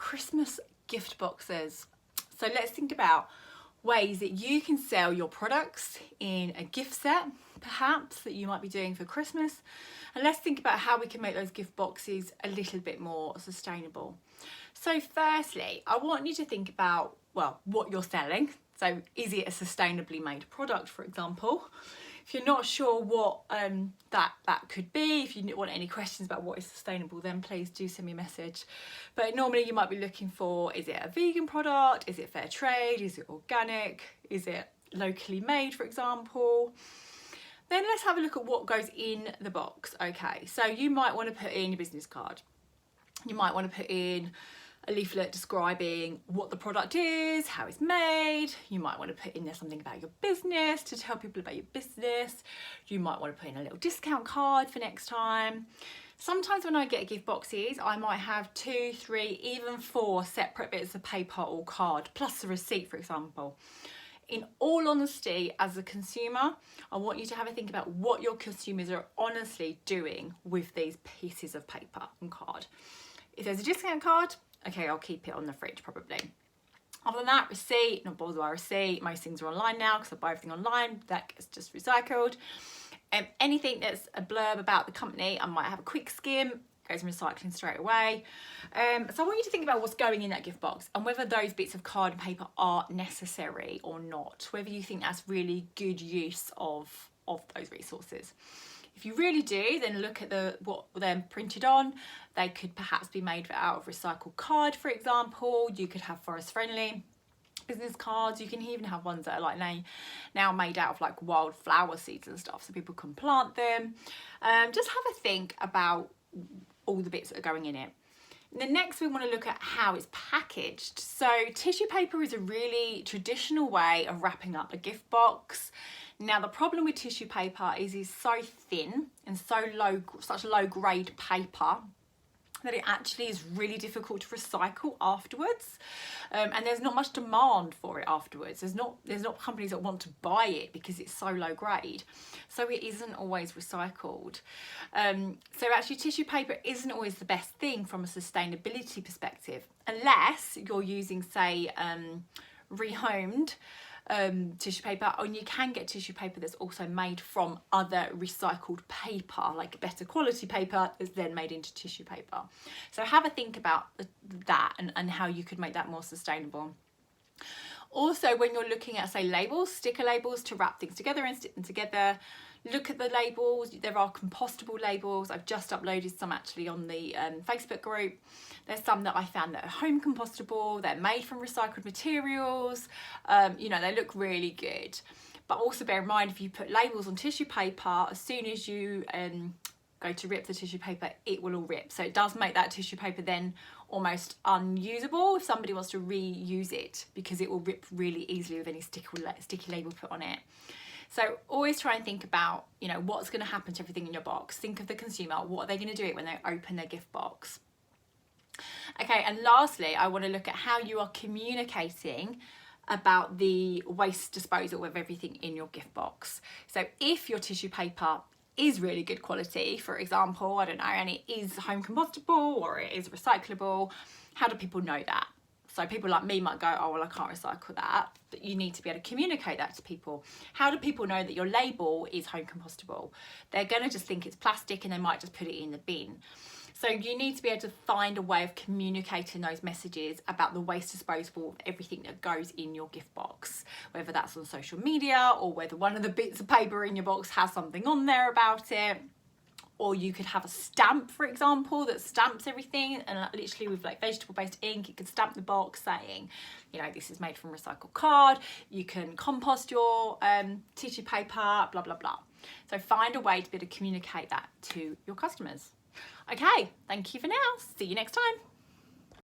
Christmas gift boxes. So let's think about ways that you can sell your products in a gift set, perhaps, that you might be doing for Christmas. And let's think about how we can make those gift boxes a little bit more sustainable. So firstly, I want you to think about, well, what you're selling. So is it a sustainably made product, for example? If you're not sure what that could be, if you want any questions about what is sustainable, then please do send me a message. But normally you might be looking for, is it a vegan product? Is it fair trade? Is it organic? Is it locally made, for example? Then let's have a look at what goes in the box. Okay, so you might want to put in your business card. You might want to put in a leaflet describing what the product is, how it's made. You might want to put in there something about your business to tell people about your business. You might want to put in a little discount card for next time. Sometimes when I get gift boxes, I might have 2, 3, even 4 separate bits of paper or card, plus a receipt, for example. In all honesty, as a consumer, I want you to have a think about what your consumers are honestly doing with these pieces of paper and card. If there's a discount card, okay, I'll keep it on the fridge probably. Other than that, receipt, not bothered by receipt. Most things are online now because I buy everything online. That gets just recycled. Anything that's a blurb about the company, I might have a quick skim, goes in recycling straight away. So I want you to think about what's going in that gift box and whether those bits of card and paper are necessary or not, whether you think that's really good use of those resources. If you really do, then look at what they're printed on. They could perhaps be made out of recycled card, for example. You could have forest friendly business cards. You can even have ones that are like now made out of like wild flower seeds and stuff, so people can plant them. Just have a think about all the bits that are going in it. And then next we want to look at how it's packaged. So tissue paper is a really traditional way of wrapping up a gift box. Now the problem with tissue paper is it's so thin and such low grade paper that it actually is really difficult to recycle afterwards, and there's not much demand for it afterwards. There's not companies that want to buy it because it's so low grade, so it isn't always recycled. So actually tissue paper isn't always the best thing from a sustainability perspective, unless you're using, say, rehomed tissue paper, and you can get tissue paper that's also made from other recycled paper, like better quality paper is then made into tissue paper. So have a think about that and how you could make that more sustainable. Also, when you're looking at, say, labels, sticker labels to wrap things together and stick them together, look at the labels. There are compostable labels. I've just uploaded some actually on the Facebook group. There's some that I found that are home compostable. They're made from recycled materials. You know, they look really good. But also bear in mind, if you put labels on tissue paper, as soon as you go to rip the tissue paper, it will all rip. So it does make that tissue paper then almost unusable if somebody wants to reuse it, because it will rip really easily with any sticky label put on it. So always try and think about, you know, what's going to happen to everything in your box. Think of the consumer. What are they going to do it when they open their gift box? Okay, and lastly, I want to look at how you are communicating about the waste disposal of everything in your gift box. So if your tissue paper is really good quality, for example, I don't know, and it is home compostable or it is recyclable, how do people know that? So people like me might go, oh, well, I can't recycle that. But you need to be able to communicate that to people. How do people know that your label is home compostable? They're going to just think it's plastic and they might just put it in the bin. So you need to be able to find a way of communicating those messages about the waste disposal of everything that goes in your gift box, whether that's on social media or whether one of the bits of paper in your box has something on there about it. Or you could have a stamp, for example, that stamps everything, and literally with like vegetable-based ink, you could stamp the box saying, you know, this is made from recycled card. You can compost your tissue paper, blah, blah, blah. So find a way to be able to communicate that to your customers. Okay, thank you for now. See you next time.